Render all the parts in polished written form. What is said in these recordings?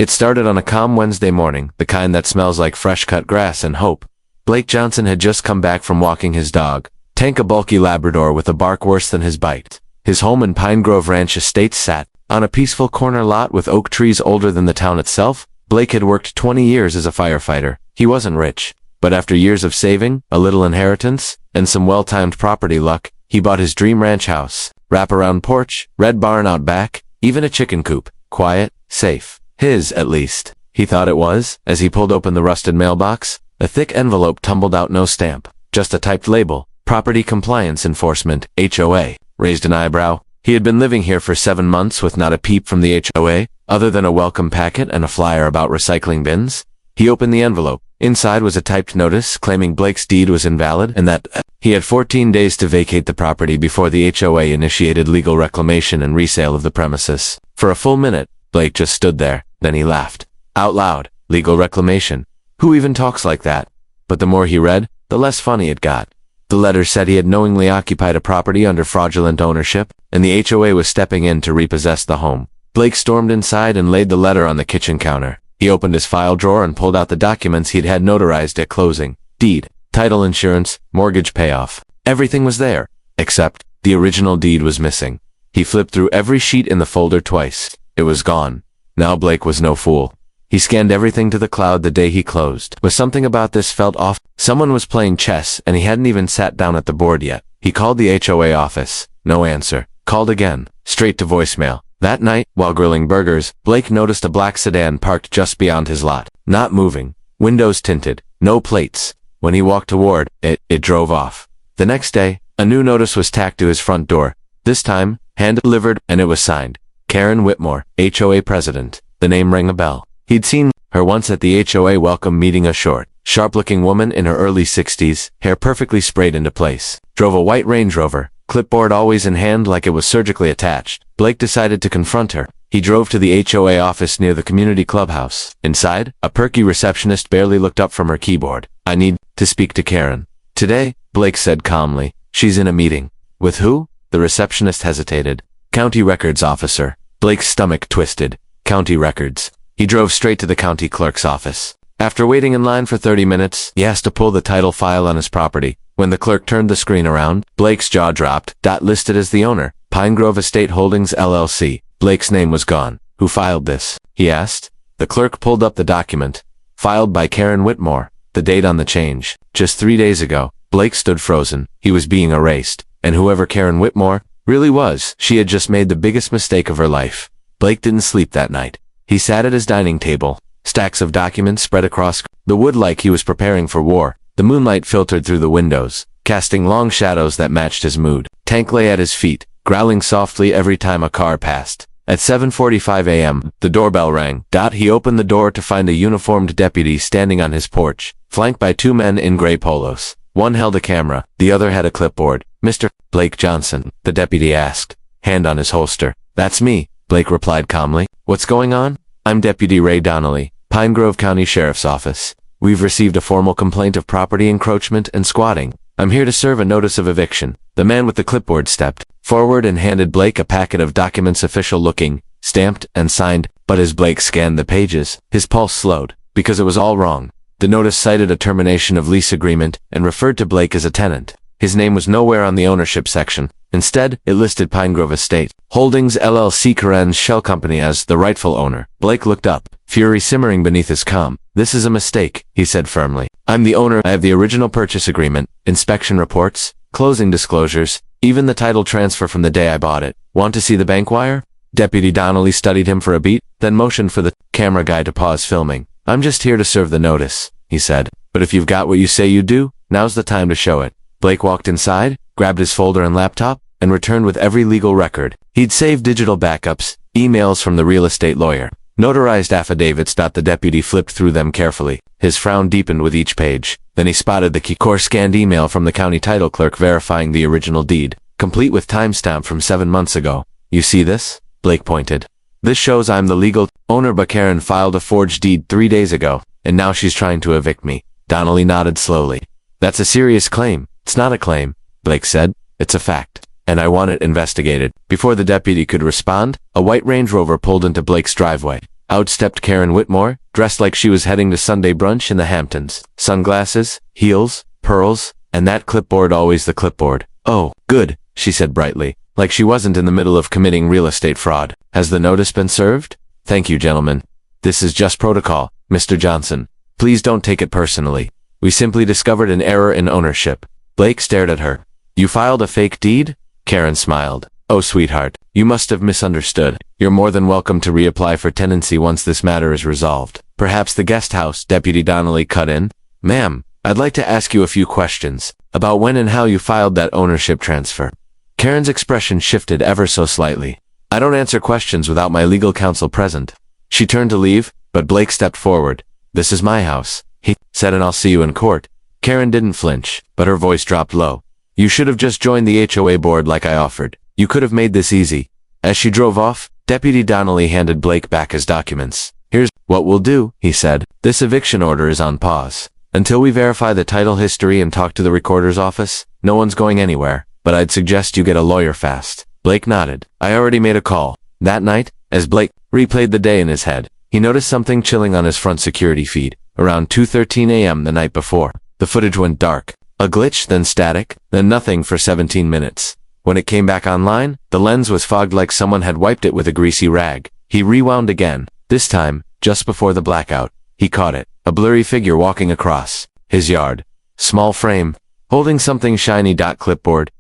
It started on a calm Wednesday morning, the kind that smells like fresh-cut grass and hope. Blake Johnson had just come back from walking his dog, Tank, a bulky Labrador with a bark worse than his bite. His home in Pine Grove Ranch Estates sat on a peaceful corner lot with oak trees older than the town itself. Blake had worked 20 years as a firefighter. He wasn't rich, but after years of saving, a little inheritance, and some well-timed property luck, he bought his dream ranch house. Wraparound porch, red barn out back, even a chicken coop. Quiet, safe. His, at least. He thought it was, as he pulled open the rusted mailbox. A thick envelope tumbled out, no stamp, just a typed label. Property Compliance Enforcement, HOA. Raised an eyebrow. He had been living here for 7 months with not a peep from the HOA, other than a welcome packet and a flyer about recycling bins. He opened the envelope. Inside was a typed notice claiming Blake's deed was invalid and that he had 14 days to vacate the property before the HOA initiated legal reclamation and resale of the premises. For a full minute, Blake just stood there. Then he laughed. Out loud. Legal reclamation. Who even talks like that? But the more he read, the less funny it got. The letter said he had knowingly occupied a property under fraudulent ownership, and the HOA was stepping in to repossess the home. Blake stormed inside and laid the letter on the kitchen counter. He opened his file drawer and pulled out the documents he'd had notarized at closing. Deed, title insurance, mortgage payoff. Everything was there, except the original deed was missing. He flipped through every sheet in the folder twice. It was gone. Now Blake was no fool. He scanned everything to the cloud the day he closed. But something about this felt off. Someone was playing chess, and he hadn't even sat down at the board yet. He called the HOA office. No answer. Called again. Straight to voicemail. That night, while grilling burgers, Blake noticed a black sedan parked just beyond his lot. Not moving. Windows tinted. No plates. When he walked toward it, it drove off. The next day, a new notice was tacked to his front door. This time, hand-delivered, and it was signed. Karen Whitmore, HOA president. The name rang a bell. He'd seen her once at the HOA welcome meeting, a short, sharp-looking woman in her early 60s, hair perfectly sprayed into place. Drove a white Range Rover, clipboard always in hand like it was surgically attached. Blake decided to confront her. He drove to the HOA office near the community clubhouse. Inside, a perky receptionist barely looked up from her keyboard. I need to speak to Karen. Today, Blake said calmly. She's in a meeting. With who? The receptionist hesitated. County records officer. Blake's stomach twisted. County records. He drove straight to the county clerk's office. After waiting in line for 30 minutes, he asked to pull the title file on his property. When the clerk turned the screen around, Blake's jaw dropped. Listed as the owner, Pine Grove Estate Holdings LLC. Blake's name was gone. Who filed this? He asked. The clerk pulled up the document. Filed by Karen Whitmore. The date on the change. Just 3 days ago. Blake stood frozen. He was being erased. And whoever Karen Whitmore really was, she had just made the biggest mistake of her life. Blake didn't sleep that night. He sat at his dining table. Stacks of documents spread across the wood like he was preparing for war. The moonlight filtered through the windows, casting long shadows that matched his mood. Tank lay at his feet, growling softly every time a car passed. At 7:45 a.m., the doorbell rang. He opened the door to find a uniformed deputy standing on his porch, flanked by 2 men in gray polos. One held a camera, the other had a clipboard. Mr. Blake Johnson, the deputy asked, hand on his holster. That's me, Blake replied calmly. What's going on? I'm Deputy Ray Donnelly, Pine Grove County Sheriff's Office. We've received a formal complaint of property encroachment and squatting. I'm here to serve a notice of eviction. The man with the clipboard stepped forward and handed Blake a packet of documents, official looking, stamped and signed. But as Blake scanned the pages, his pulse slowed, because it was all wrong. The notice cited a termination of lease agreement and referred to Blake as a tenant. His name was nowhere on the ownership section. Instead, it listed Pine Grove Estate Holdings LLC, Karen's shell company, as the rightful owner. Blake looked up, fury simmering beneath his calm. This is a mistake, he said firmly. I'm the owner. I have the original purchase agreement, inspection reports, closing disclosures, even the title transfer from the day I bought it. Want to see the bank wire? Deputy Donnelly studied him for a beat, then motioned for the camera guy to pause filming. I'm just here to serve the notice, he said. But if you've got what you say you do, now's the time to show it. Blake walked inside, grabbed his folder and laptop, and returned with every legal record. He'd saved digital backups, emails from the real estate lawyer, notarized affidavits. The deputy flipped through them carefully. His frown deepened with each page. Then he spotted the key scanned email from the county title clerk verifying the original deed, complete with timestamp from 7 months ago. You see this? Blake pointed. This shows I'm the legal owner, but Karen filed a forged deed 3 days ago, and now she's trying to evict me. Donnelly nodded slowly. That's a serious claim. It's not a claim, Blake said. It's a fact. And I want it investigated. Before the deputy could respond, a white Range Rover pulled into Blake's driveway. Out stepped Karen Whitmore, dressed like she was heading to Sunday brunch in the Hamptons. Sunglasses, heels, pearls, and that clipboard, always the clipboard. "Oh, good," she said brightly, like she wasn't in the middle of committing real estate fraud. "Has the notice been served?" "Thank you, gentlemen. This is just protocol, Mr. Johnson. Please don't take it personally. We simply discovered an error in ownership." Blake stared at her. "You filed a fake deed?" Karen smiled. "Oh, sweetheart, you must have misunderstood. You're more than welcome to reapply for tenancy once this matter is resolved." "Perhaps the guest house," Deputy Donnelly cut in. "Ma'am, I'd like to ask you a few questions about when and how you filed that ownership transfer." Karen's expression shifted ever so slightly. "I don't answer questions without my legal counsel present." She turned to leave, but Blake stepped forward. "This is my house," he said, "and I'll see you in court." Karen didn't flinch, but her voice dropped low. "You should have just joined the HOA board like I offered. You could have made this easy." As she drove off, Deputy Donnelly handed Blake back his documents. "Here's what we'll do," he said. "This eviction order is on pause. Until we verify the title history and talk to the recorder's office, no one's going anywhere, but I'd suggest you get a lawyer fast." Blake nodded. "I already made a call." That night, as Blake replayed the day in his head, he noticed something chilling on his front security feed. Around 2:13 a.m. the night before, the footage went dark. A glitch, then static, then nothing for 17 minutes. When it came back online, the lens was fogged like someone had wiped it with a greasy rag. He rewound again. This time, just before the blackout, he caught it. A blurry figure walking across his yard. Small frame, holding something shiny. Clipboard.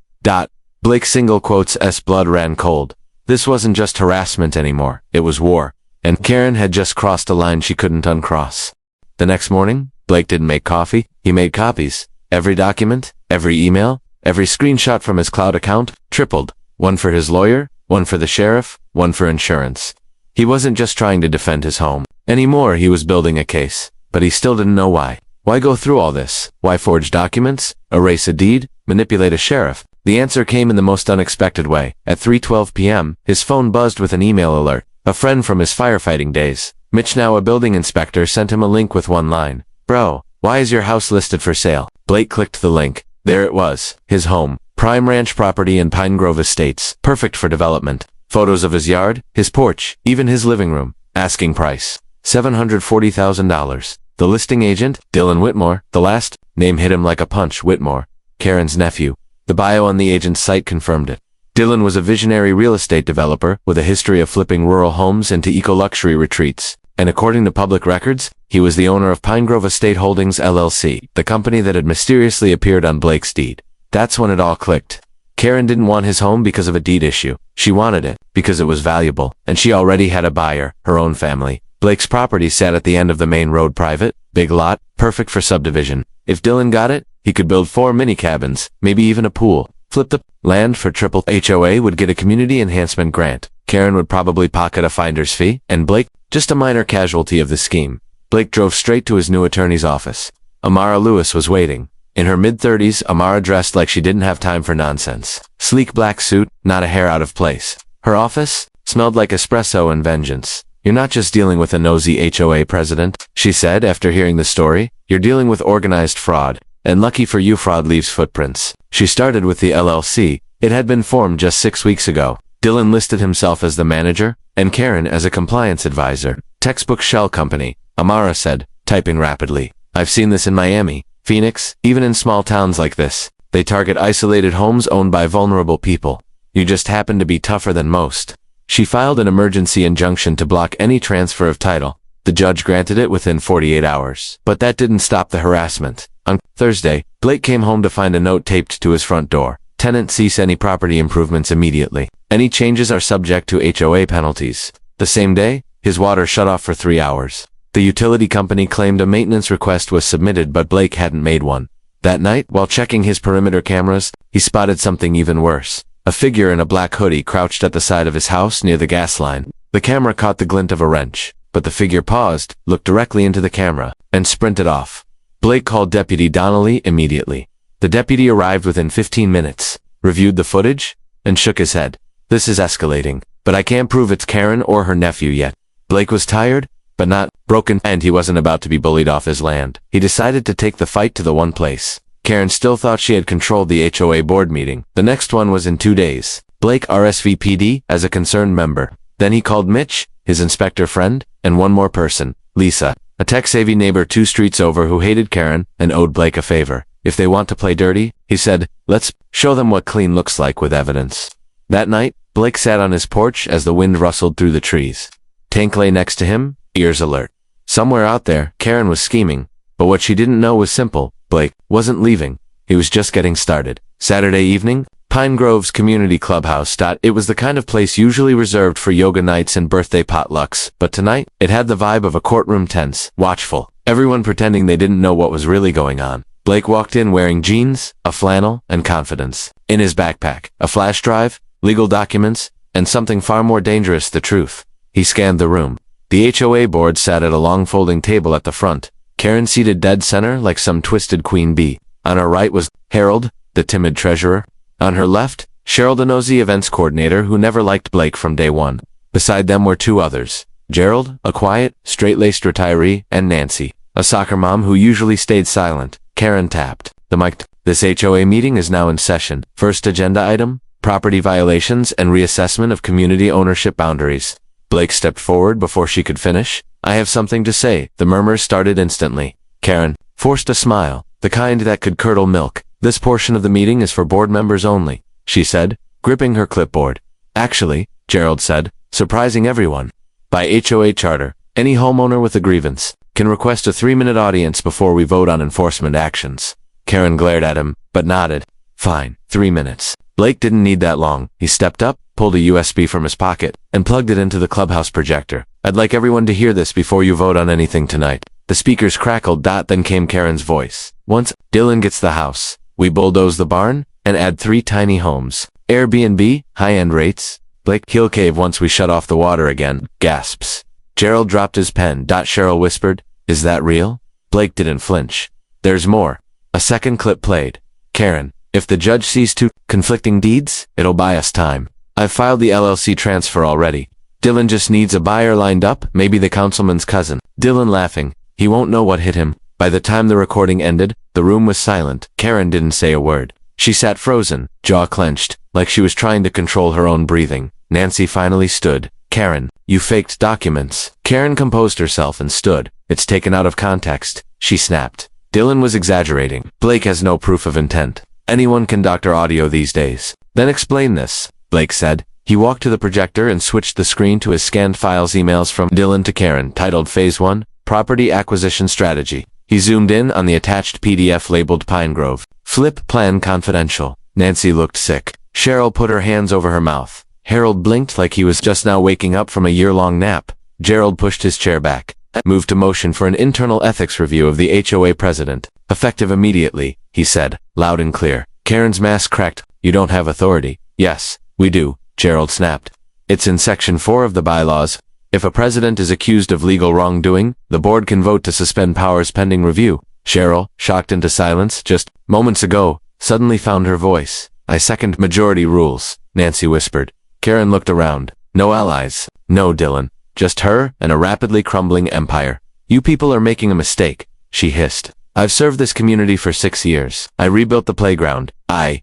Blake single quotes S. Blood ran cold. This wasn't just harassment anymore. It was war. And Karen had just crossed a line she couldn't uncross. The next morning, Blake didn't make coffee. He made copies. Every document, every email, every screenshot from his cloud account, tripled. One for his lawyer, one for the sheriff, one for insurance. He wasn't just trying to defend his home anymore, he was building a case. But he still didn't know why. Why go through all this? Why forge documents, erase a deed, manipulate a sheriff? The answer came in the most unexpected way. At 3:12 p.m., his phone buzzed with an email alert. A friend from his firefighting days, Mitch, now a building inspector, sent him a link with one line. "Bro, why is your house listed for sale?" Blake clicked the link. There it was. His home. Prime ranch property in Pine Grove Estates. Perfect for development. Photos of his yard, his porch, even his living room. Asking price, $740,000. The listing agent, Dylan Whitmore. The last name hit him like a punch. Whitmore, Karen's nephew. The bio on the agent's site confirmed it. Dylan was a visionary real estate developer with a history of flipping rural homes into eco-luxury retreats. And according to public records, he was the owner of Pine Grove Estate Holdings LLC, the company that had mysteriously appeared on Blake's deed. That's when it all clicked. Karen didn't want his home because of a deed issue. She wanted it because it was valuable, and she already had a buyer, her own family. Blake's property sat at the end of the main road, private, big lot, perfect for subdivision. If Dylan got it, he could build 4 mini cabins, maybe even a pool. Flip the land for triple. HOA would get a community enhancement grant. Karen would probably pocket a finder's fee, and Blake, just a minor casualty of the scheme. Blake drove straight to his new attorney's office. Amara Lewis was waiting. In her mid-30s, Amara dressed like she didn't have time for nonsense. Sleek black suit, not a hair out of place. Her office smelled like espresso and vengeance. "You're not just dealing with a nosy HOA president," she said after hearing the story. "You're dealing with organized fraud. And lucky for you, fraud leaves footprints." She started with the LLC. It had been formed just 6 weeks ago. Dylan listed himself as the manager, and Karen as a compliance advisor. "Textbook shell company," Amara said, typing rapidly. "I've seen this in Miami, Phoenix, even in small towns like this. They target isolated homes owned by vulnerable people. You just happen to be tougher than most." She filed an emergency injunction to block any transfer of title. The judge granted it within 48 hours. But that didn't stop the harassment. On Thursday, Blake came home to find a note taped to his front door. "Tenant, cease any property improvements immediately. Any changes are subject to HOA penalties." The same day, his water shut off for 3 hours. The utility company claimed a maintenance request was submitted, but Blake hadn't made one. That night, while checking his perimeter cameras, he spotted something even worse. A figure in a black hoodie crouched at the side of his house near the gas line. The camera caught the glint of a wrench, but the figure paused, looked directly into the camera, and sprinted off. Blake called Deputy Donnelly immediately. The deputy arrived within 15 minutes, reviewed the footage, and shook his head. "This is escalating, but I can't prove it's Karen or her nephew yet." Blake was tired, but not broken, and he wasn't about to be bullied off his land. He decided to take the fight to the one place. Karen still thought she had controlled the HOA board meeting. The next one was in 2 days. Blake RSVP'd as a concerned member. Then he called Mitch, his inspector friend, and one more person, Lisa, a tech-savvy neighbor 2 streets over who hated Karen and owed Blake a favor. If they want to play dirty, he said, let's show them what clean looks like with evidence. That night, Blake sat on his porch as the wind rustled through the trees. Tank lay next to him, ears alert. Somewhere out there, Karen was scheming, but what she didn't know was simple. Blake wasn't leaving. He was just getting started. Saturday evening, Pine Grove's community clubhouse. It was the kind of place usually reserved for yoga nights and birthday potlucks, but tonight, it had the vibe of a courtroom, tense, watchful, everyone pretending they didn't know what was really going on. Blake walked in wearing jeans, a flannel, and confidence. In his backpack, a flash drive, legal documents, and something far more dangerous, the truth. He scanned the room. The HOA board sat at a long folding table at the front, Karen seated dead center like some twisted queen bee. On her right was Harold, the timid treasurer. On her left, Cheryl, the nosy events coordinator who never liked Blake from day one. Beside them were 2 others, Gerald, a quiet, straight-laced retiree, and Nancy, a soccer mom who usually stayed silent. Karen tapped the mic. This HOA meeting is now in session. First agenda item, property violations and reassessment of community ownership boundaries. Blake stepped forward before she could finish. I have something to say. The murmurs started instantly. Karen forced a smile, the kind that could curdle milk. This portion of the meeting is for board members only, she said, gripping her clipboard. Actually, Gerald said, surprising everyone. By HOA charter, any homeowner with a grievance can request a 3-minute audience before we vote on enforcement actions. Karen glared at him, but nodded. Fine, 3 minutes. Blake didn't need that long. He stepped up, pulled a USB from his pocket, and plugged it into the clubhouse projector. I'd like everyone to hear this before you vote on anything tonight. The speakers crackled. Then came Karen's voice. Once Dylan gets the house, we bulldoze the barn and add 3 tiny homes. Airbnb, high-end rates. Blake, he'll cave once we shut off the water again. Gasps. Gerald dropped his pen. Cheryl whispered, is that real? Blake didn't flinch. There's more. A second clip played. Karen, if the judge sees 2 conflicting deeds, it'll buy us time. I've filed the LLC transfer already. Dylan just needs a buyer lined up, maybe the councilman's cousin. Dylan laughing. He won't know what hit him. By the time the recording ended, the room was silent. Karen didn't say a word. She sat frozen, jaw clenched, like she was trying to control her own breathing. Nancy finally stood. Karen, you faked documents. Karen composed herself and stood. It's taken out of context, she snapped. Dylan was exaggerating. Blake has no proof of intent. Anyone can doctor audio these days. Then explain this, Blake said. He walked to the projector and switched the screen to his scanned files. Emails from Dylan to Karen, titled Phase 1, Property Acquisition Strategy. He zoomed in on the attached PDF labeled Pine Grove. Flip plan confidential. Nancy looked sick. Cheryl put her hands over her mouth. Harold blinked like he was just now waking up from a year-long nap. Gerald pushed his chair back. Moved to motion for an internal ethics review of the HOA president. Effective immediately, he said, loud and clear. Karen's mask cracked. You don't have authority. Yes, we do, Gerald snapped. It's in Section 4 of the bylaws. If a president is accused of legal wrongdoing, the board can vote to suspend powers pending review. Cheryl, shocked into silence just moments ago, suddenly found her voice. I second majority rules, Nancy whispered. Karen looked around. No allies. No Dylan. Just her and a rapidly crumbling empire. You people are making a mistake, she hissed. I've served this community for 6 years. I rebuilt the playground.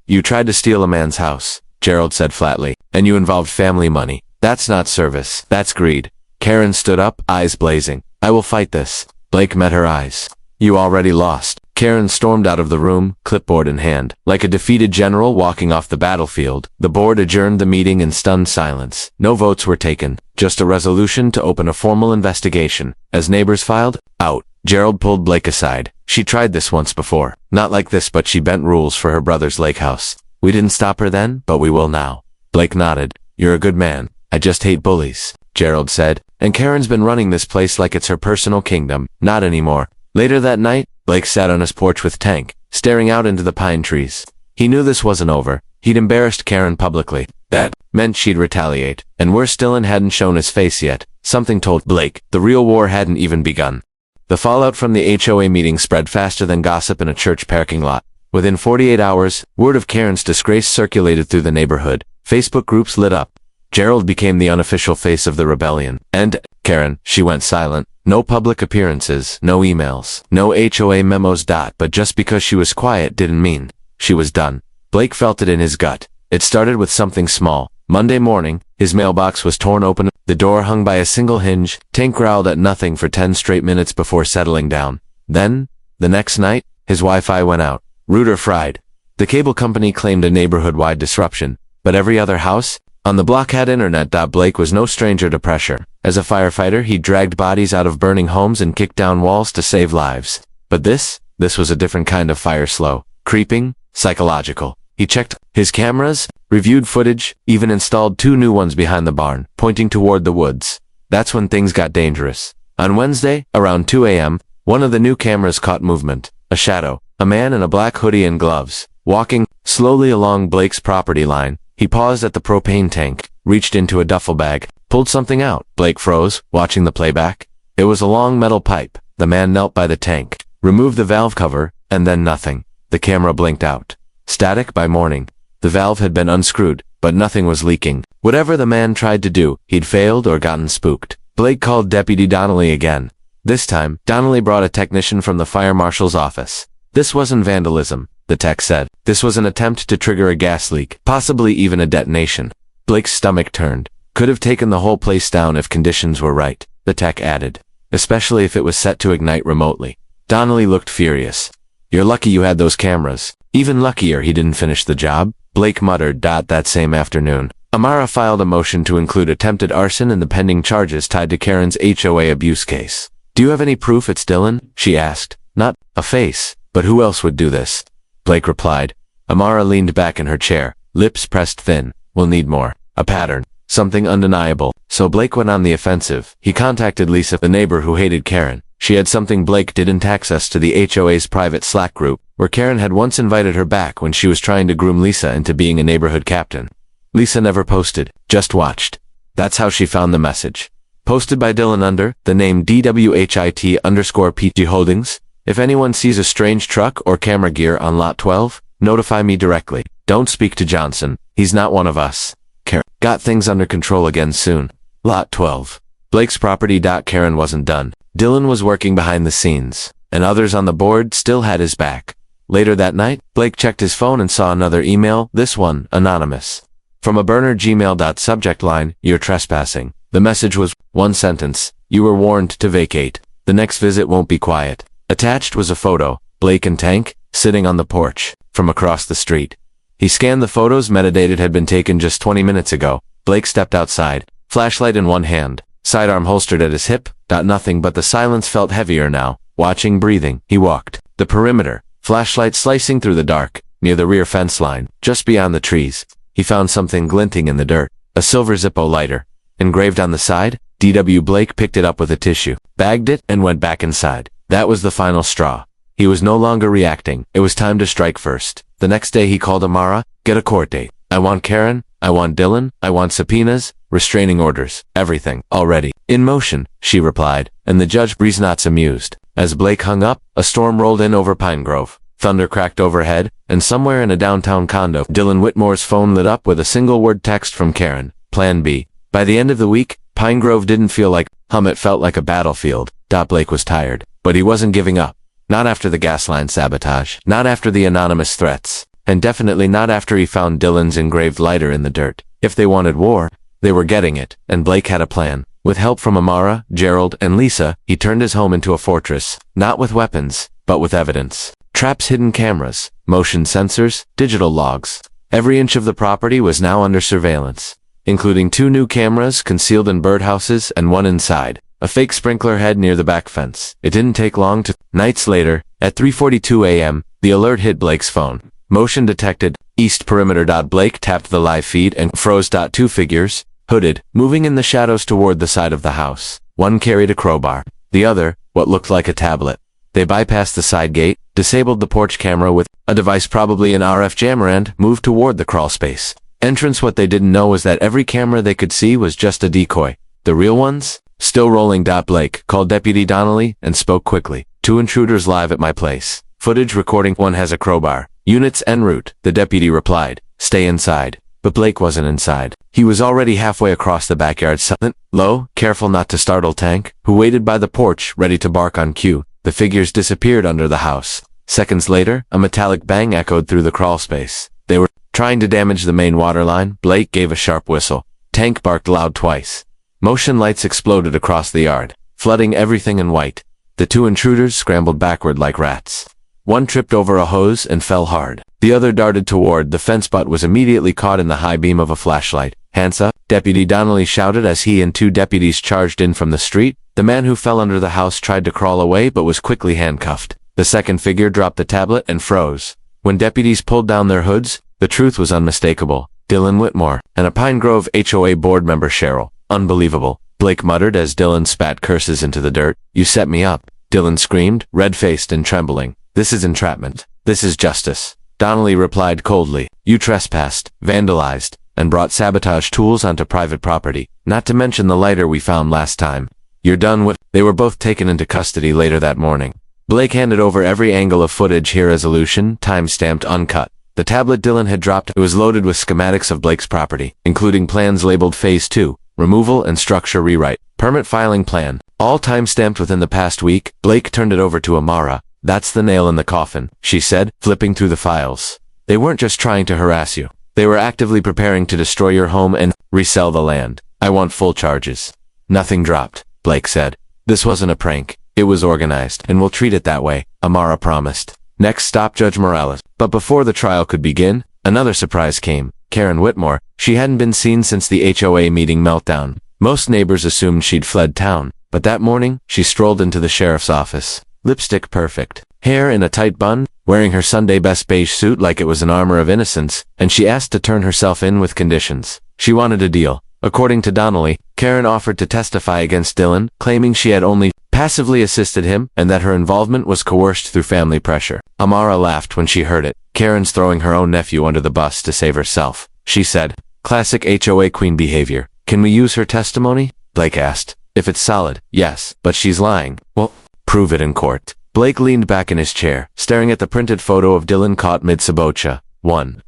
You tried to steal a man's house, Gerald said flatly. And you involved family money. That's not service. That's greed. Karen stood up, eyes blazing. I will fight this. Blake met her eyes. You already lost. Karen stormed out of the room, clipboard in hand. Like a defeated general walking off the battlefield, the board adjourned the meeting in stunned silence. No votes were taken, just a resolution to open a formal investigation. As neighbors filed out, Gerald pulled Blake aside. She tried this once before. Not like this, but she bent rules for her brother's lake house. We didn't stop her then, but we will now. Blake nodded. You're a good man. I just hate bullies, Gerald said. And Karen's been running this place like it's her personal kingdom. Not anymore. Later that night, Blake sat on his porch with Tank, staring out into the pine trees. He knew this wasn't over. He'd embarrassed Karen publicly. That meant she'd retaliate. And worse, Dylan hadn't shown his face yet. Something told Blake the real war hadn't even begun. The fallout from the HOA meeting spread faster than gossip in a church parking lot. Within 48 hours, word of Karen's disgrace circulated through the neighborhood. Facebook groups lit up. Gerald became the unofficial face of the rebellion. And Karen, she went silent. No public appearances, no emails, no HOA memos. But just because she was quiet didn't mean she was done. Blake felt it in his gut. It started with something small. Monday morning, his mailbox was torn open. the door hung by a single hinge. Tank growled at nothing for 10 straight minutes before settling down. Then, the next night, his Wi-Fi went out. Router fried. The cable company claimed a neighborhood-wide disruption, but every other house on the block had internet. Blake was no stranger to pressure. As a firefighter, he dragged bodies out of burning homes and kicked down walls to save lives. But this was a different kind of fire, slow, creeping, psychological. He checked his cameras, reviewed footage, even installed 2 new ones behind the barn, pointing toward the woods. That's when things got dangerous. On Wednesday, around 2 a.m., one of the new cameras caught movement. A shadow, a man in a black hoodie and gloves, walking slowly along Blake's property line. He paused at the propane tank, reached into a duffel bag, pulled something out. Blake froze, watching the playback. It was a long metal pipe. The man knelt by the tank, removed the valve cover, and then nothing. The camera blinked out. Static by morning. The valve had been unscrewed, but nothing was leaking. Whatever the man tried to do, he'd failed or gotten spooked. Blake called Deputy Donnelly again. This time, Donnelly brought a technician from the fire marshal's office. This wasn't vandalism, the tech said. This was an attempt to trigger a gas leak, possibly even a detonation. Blake's stomach turned. Could have taken the whole place down if conditions were right, the tech added. Especially if it was set to ignite remotely. Donnelly looked furious. You're lucky you had those cameras. Even luckier he didn't finish the job, Blake muttered. That same afternoon, Amara filed a motion to include attempted arson in the pending charges tied to Karen's HOA abuse case. Do you have any proof it's Dylan? She asked. Not a face, but who else would do this? Blake replied. Amara leaned back in her chair, lips pressed thin. We'll need more. A pattern. Something undeniable. So Blake went on the offensive. He contacted Lisa, the neighbor who hated Karen. She had something Blake didn't: access to the HOA's private Slack group, where Karen had once invited her back when she was trying to groom Lisa into being a neighborhood captain. Lisa never posted, just watched. That's how she found the message. Posted by Dylan under the name DWHIT_PG Holdings. If anyone sees a strange truck or camera gear on lot 12, notify me directly. Don't speak to Johnson. He's not one of us. Karen got things under control again soon. Lot 12. Blake's property. Karen wasn't done. Dylan was working behind the scenes, and others on the board still had his back. Later that night, Blake checked his phone and saw another email, this one, anonymous. From a burner Gmail. Subject line, you're trespassing. The message was one sentence. You were warned to vacate. The next visit won't be quiet. Attached was a photo, Blake and Tank, sitting on the porch, from across the street. He scanned the photos. Metadated had been taken just 20 minutes ago. Blake stepped outside, flashlight in one hand, sidearm holstered at his hip. Nothing but the silence felt heavier now. Watching, breathing, he walked. The perimeter, flashlight slicing through the dark, near the rear fence line, just beyond the trees. He found something glinting in the dirt, a silver Zippo lighter. Engraved on the side, D.W. Blake picked it up with a tissue, bagged it, and went back inside. That was the final straw. He was no longer reacting. It was time to strike first. The next day he called Amara, get a court date. I want Karen, I want Dylan, I want subpoenas, restraining orders, everything, already. In motion, she replied, and the judge not amused. As Blake hung up, a storm rolled in over Pine Grove. Thunder cracked overhead, and somewhere in a downtown condo, Dylan Whitmore's phone lit up with a single-word text from Karen, Plan B. By the end of the week, Pine Grove didn't feel like it felt like a battlefield. Blake was tired, but he wasn't giving up. Not after the gas line sabotage, not after the anonymous threats, and definitely not after he found Dylan's engraved lighter in the dirt. If they wanted war, they were getting it, and Blake had a plan. With help from Amara, Gerald, and Lisa, he turned his home into a fortress, not with weapons, but with evidence. Traps, hidden cameras, motion sensors, digital logs. Every inch of the property was now under surveillance, including 2 new cameras concealed in birdhouses and one inside a fake sprinkler head near the back fence. It didn't take long to... Nights later, at 3:42 a.m., the alert hit Blake's phone. Motion detected. East perimeter. Blake tapped the live feed and froze. 2 figures, hooded, moving in the shadows toward the side of the house. One carried a crowbar. The other, what looked like a tablet. They bypassed the side gate, disabled the porch camera with a device, probably an RF jammer, and moved toward the crawl space entrance. What they didn't know was that every camera they could see was just a decoy. The real ones? Still rolling. Blake called Deputy Donnelly and spoke quickly. 2 intruders live at my place. Footage recording. One has a crowbar. Units en route, the deputy replied. Stay inside. But Blake wasn't inside. He was already halfway across the backyard, silent, low, careful not to startle Tank, who waited by the porch, ready to bark on cue. The figures disappeared under the house. Seconds later, a metallic bang echoed through the crawl space. They were trying to damage the main water line. Blake gave a sharp whistle. Tank barked loud twice. Motion lights exploded across the yard, flooding everything in white. The two intruders scrambled backward like rats. One tripped over a hose and fell hard. The other darted toward the fence but was immediately caught in the high beam of a flashlight. "Hands up," Deputy Donnelly shouted as he and two deputies charged in from the street. The man who fell under the house tried to crawl away but was quickly handcuffed. The second figure dropped the tablet and froze. When deputies pulled down their hoods, the truth was unmistakable. Dylan Whitmore, and a Pine Grove HOA board member Cheryl. Unbelievable, Blake muttered as Dylan spat curses into the dirt. "You set me up," Dylan screamed, red-faced and trembling. "This is entrapment. This is justice." Donnelly replied coldly. "You trespassed, vandalized, and brought sabotage tools onto private property, not to mention the lighter we found last time. You're done with—" They were both taken into custody later that morning. Blake handed over every angle of footage, here resolution, time-stamped, uncut. The tablet Dylan had dropped was loaded with schematics of Blake's property, including plans labeled Phase 2, removal and structure rewrite, permit filing plan, all time-stamped within the past week. Blake turned it over to Amara. "That's the nail in the coffin," she said, flipping through the files. "They weren't just trying to harass you. They were actively preparing to destroy your home and resell the land. I want full charges." "Nothing dropped," Blake said. "This wasn't a prank. It was organized, and we'll treat it that way," Amara promised. Next stop, Judge Morales. But before the trial could begin, another surprise came. Karen Whitmore. She hadn't been seen since the HOA meeting meltdown. Most neighbors assumed she'd fled town, but that morning, she strolled into the sheriff's office. Lipstick perfect, hair in a tight bun, wearing her Sunday best beige suit like it was an armor of innocence, and she asked to turn herself in with conditions. She wanted a deal. According to Donnelly, Karen offered to testify against Dylan, claiming she had only passively assisted him and that her involvement was coerced through family pressure. Amara laughed when she heard it. "Karen's throwing her own nephew under the bus to save herself," she said. "Classic HOA queen behavior. Can we use her testimony?" Blake asked. "If it's solid, yes, but she's lying." "Well, prove it in court." Blake leaned back in his chair, staring at the printed photo of Dylan caught mid-sabocha. One,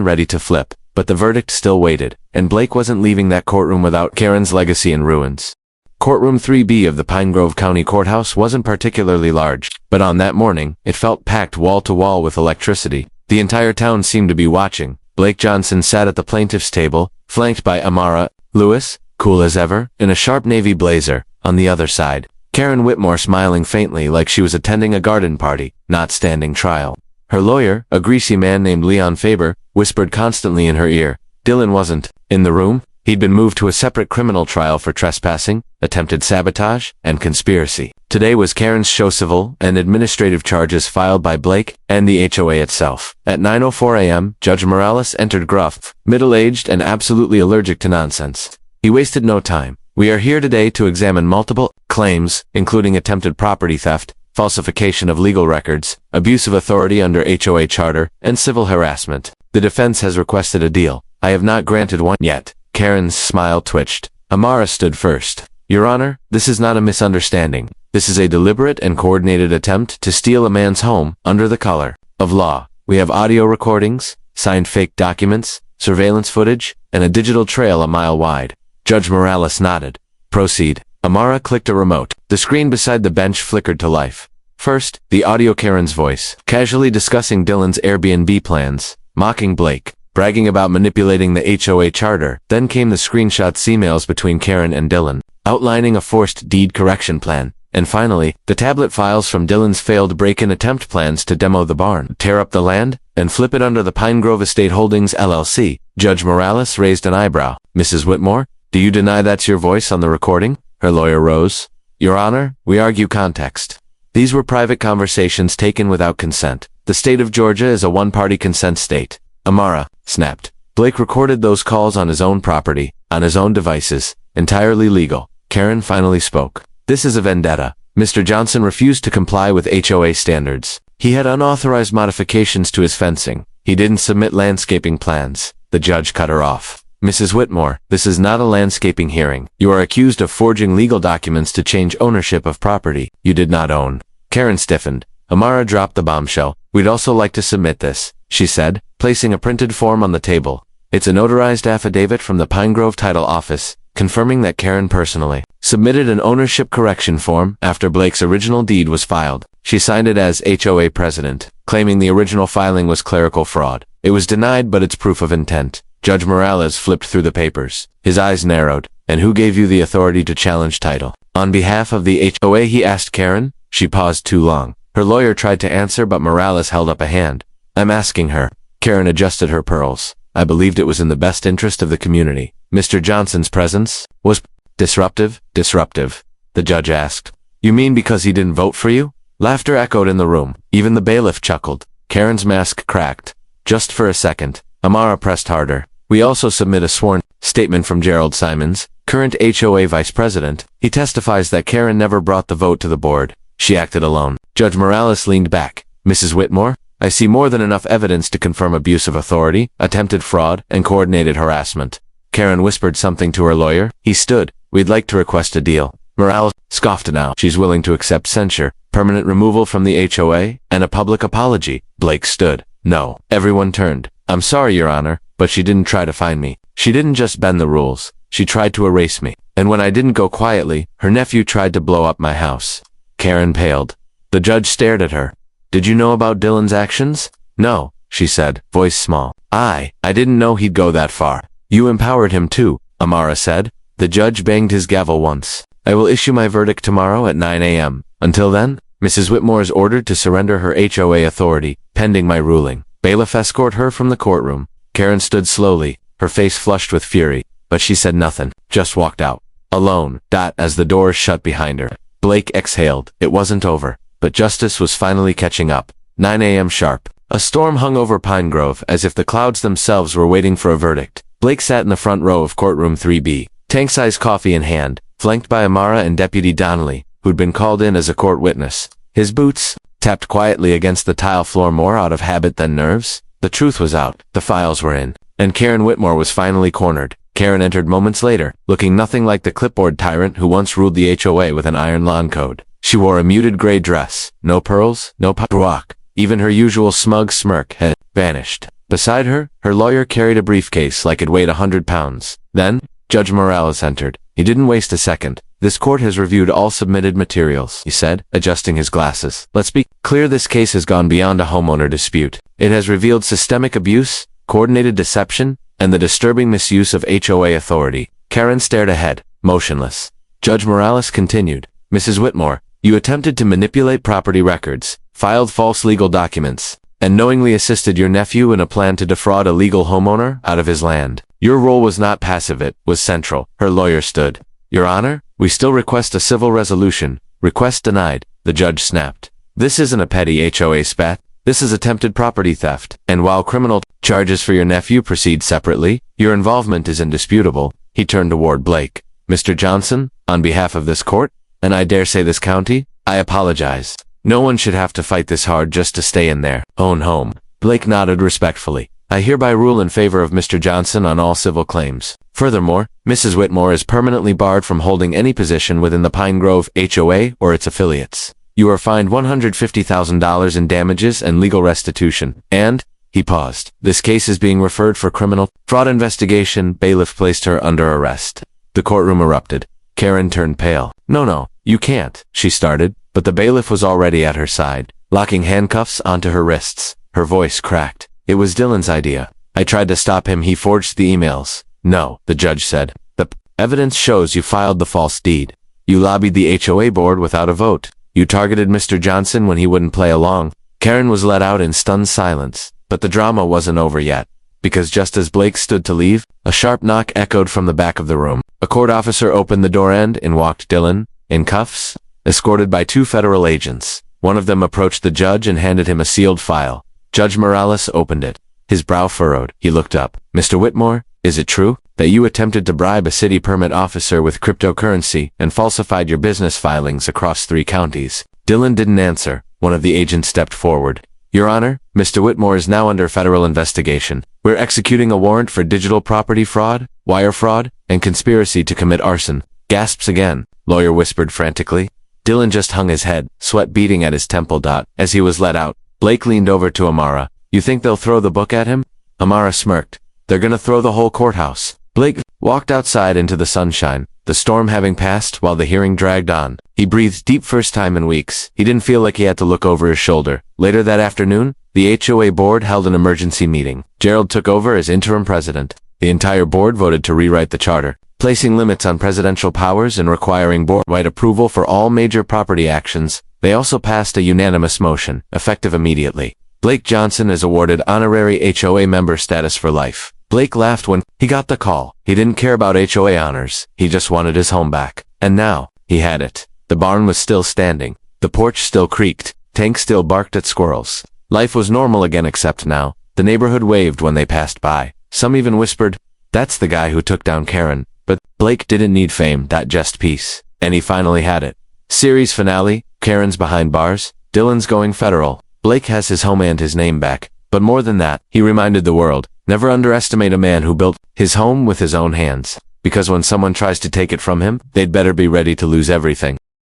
ready to flip. But the verdict still waited, and Blake wasn't leaving that courtroom without Karen's legacy in ruins. Courtroom 3B of the Pine Grove County Courthouse wasn't particularly large, but on that morning, it felt packed wall-to-wall with electricity. The entire town seemed to be watching. Blake Johnson sat at the plaintiff's table, flanked by Amara Lewis, cool as ever, in a sharp navy blazer, on the other side. Karen Whitmore smiling faintly like she was attending a garden party, not standing trial. Her lawyer, a greasy man named Leon Faber, whispered constantly in her ear. Dylan wasn't in the room. He'd been moved to a separate criminal trial for trespassing, attempted sabotage, and conspiracy. Today was Karen's show. Civil and administrative charges filed by Blake and the HOA itself. At 9:04 a.m., Judge Morales entered gruff, middle-aged, and absolutely allergic to nonsense. He wasted no time. "We are here today to examine multiple claims, including attempted property theft, falsification of legal records, abuse of authority under HOA charter, and civil harassment. The defense has requested a deal. I have not granted one yet." Karen's smile twitched. Amara stood first. "Your Honor, this is not a misunderstanding. This is a deliberate and coordinated attempt to steal a man's home under the color of law. We have audio recordings, signed fake documents, surveillance footage, and a digital trail a mile wide." Judge Morales nodded. "Proceed." Amara clicked a remote. The screen beside the bench flickered to life. First, the audio, Karen's voice, casually discussing Dylan's Airbnb plans, mocking Blake, bragging about manipulating the HOA charter. Then came the screenshots, emails between Karen and Dylan, outlining a forced deed correction plan. And finally, the tablet files from Dylan's failed break-in attempt plans to demo the barn, tear up the land, and flip it under the Pine Grove Estate Holdings LLC. Judge Morales raised an eyebrow. "Mrs. Whitmore, do you deny that's your voice on the recording?" Her lawyer rose. "Your Honor, we argue context. These were private conversations taken without consent. The state of Georgia is a one-party consent state." Amara snapped. "Blake recorded those calls on his own property, on his own devices, entirely legal." Karen finally spoke. "This is a vendetta. Mr. Johnson refused to comply with HOA standards. He had unauthorized modifications to his fencing. He didn't submit landscaping plans." The judge cut her off. "Mrs. Whitmore, this is not a landscaping hearing. You are accused of forging legal documents to change ownership of property you did not own." Karen stiffened. Amara dropped the bombshell. "We'd also like to submit this," she said, placing a printed form on the table. "It's a notarized affidavit from the Pine Grove Title Office, confirming that Karen personally submitted an ownership correction form after Blake's original deed was filed. She signed it as HOA president, claiming the original filing was clerical fraud. It was denied, but it's proof of intent." Judge Morales flipped through the papers. His eyes narrowed. And who gave you the authority to challenge title? On behalf of the HOA, he asked Karen. She paused too long. Her lawyer tried to answer, but Morales held up a hand. I'm asking her. Karen adjusted her pearls. I believed it was in the best interest of the community. Mr. Johnson's presence was disruptive. The judge asked. You mean because he didn't vote for you? Laughter echoed in the room. Even the bailiff chuckled. Karen's mask cracked. Just for a second. Amara pressed harder. We also submit a sworn statement from Gerald Simons, current HOA vice president. He testifies that Karen never brought the vote to the board. She acted alone. Judge Morales leaned back. Mrs. Whitmore, I see more than enough evidence to confirm abuse of authority, attempted fraud, and coordinated harassment. Karen whispered something to her lawyer. He stood. We'd like to request a deal. Morales scoffed now. She's willing to accept censure, permanent removal from the HOA, and a public apology. Blake stood. No. Everyone turned. I'm sorry, Your Honor, but she didn't try to find me. She didn't just bend the rules. She tried to erase me. And when I didn't go quietly, her nephew tried to blow up my house. Karen paled. The judge stared at her. Did you know about Dylan's actions? No, she said, voice small. I didn't know he'd go that far. You empowered him too, Amara said. The judge banged his gavel once. I will issue my verdict tomorrow at 9 a.m. Until then, Mrs. Whitmore is ordered to surrender her HOA authority, pending my ruling. Bailiff escort her from the courtroom. Karen stood slowly, her face flushed with fury, but she said nothing, just walked out. Alone, as the doors shut behind her. Blake exhaled. It wasn't over, but justice was finally catching up. 9 a.m. sharp. A storm hung over Pine Grove as if the clouds themselves were waiting for a verdict. Blake sat in the front row of courtroom 3B, tank-sized coffee in hand, flanked by Amara and Deputy Donnelly, who'd been called in as a court witness. His boots tapped quietly against the tile floor more out of habit than nerves. The truth was out. The files were in. And Karen Whitmore was finally cornered. Karen entered moments later, looking nothing like the clipboard tyrant who once ruled the HOA with an iron lawn code. She wore a muted gray dress. No pearls, no patchwork. Even her usual smug smirk had vanished. Beside her, her lawyer carried a briefcase like it weighed 100 pounds. Then, Judge Morales entered. He didn't waste a second. This court has reviewed all submitted materials, he said, adjusting his glasses. Let's be clear, this case has gone beyond a homeowner dispute. It has revealed systemic abuse, coordinated deception, and the disturbing misuse of HOA authority. Karen stared ahead, motionless. Judge Morales continued. Mrs. Whitmore, you attempted to manipulate property records, filed false legal documents, and knowingly assisted your nephew in a plan to defraud a legal homeowner out of his land. Your role was not passive, it was central. Her lawyer stood. Your Honor, we still request a civil resolution. Request denied, the judge snapped. This isn't a petty HOA spat. This is attempted property theft. And while criminal charges for your nephew proceed separately, your involvement is indisputable. He turned toward Blake. Mr. Johnson, on behalf of this court, and I dare say this county, I apologize. No one should have to fight this hard just to stay in their own home. Blake nodded respectfully. I hereby rule in favor of Mr. Johnson on all civil claims. Furthermore, Mrs. Whitmore is permanently barred from holding any position within the Pine Grove HOA or its affiliates. You are fined $150,000 in damages and legal restitution. And, he paused, this case is being referred for criminal fraud investigation. Bailiff placed her under arrest. The courtroom erupted. Karen turned pale. No, you can't, she started, but the bailiff was already at her side, locking handcuffs onto her wrists. Her voice cracked. It was Dylan's idea. I tried to stop him. He forged the emails. No, the judge said. The evidence shows you filed the false deed. You lobbied the HOA board without a vote. You targeted Mr. Johnson when he wouldn't play along. Karen was let out in stunned silence. But the drama wasn't over yet. Because just as Blake stood to leave, a sharp knock echoed from the back of the room. A court officer opened the door and in walked Dylan, in cuffs, escorted by 2 federal agents. One of them approached the judge and handed him a sealed file. Judge Morales opened it. His brow furrowed. He looked up. Mr. Whitmore, is it true that you attempted to bribe a city permit officer with cryptocurrency and falsified your business filings across 3 counties? Dylan didn't answer. One of the agents stepped forward. Your Honor, Mr. Whitmore is now under federal investigation. We're executing a warrant for digital property fraud, wire fraud, and conspiracy to commit arson. Gasps again. Lawyer whispered frantically. Dylan just hung his head, sweat beading at his temple. As he was let out, Blake leaned over to Amara. You think they'll throw the book at him? Amara smirked. They're gonna throw the whole courthouse. Blake walked outside into the sunshine, the storm having passed while the hearing dragged on. He breathed deep, first time in weeks. He didn't feel like he had to look over his shoulder. Later that afternoon, the HOA board held an emergency meeting. Gerald took over as interim president. The entire board voted to rewrite the charter. placing limits on presidential powers and requiring board-wide approval for all major property actions. They also passed a unanimous motion, effective immediately. Blake Johnson is awarded honorary HOA member status for life. Blake laughed when he got the call. He didn't care about HOA honors. He just wanted his home back. And now, he had it. The barn was still standing. The porch still creaked. Tank still barked at squirrels. Life was normal again except now. The neighborhood waved when they passed by. Some even whispered, "That's the guy who took down Karen." But Blake didn't need fame, that just peace. And he finally had it. Series finale, Karen's behind bars, Dylan's going federal. Blake has his home and his name back. But more than that, he reminded the world, never underestimate a man who built his home with his own hands. Because when someone tries to take it from him, they'd better be ready to lose everything.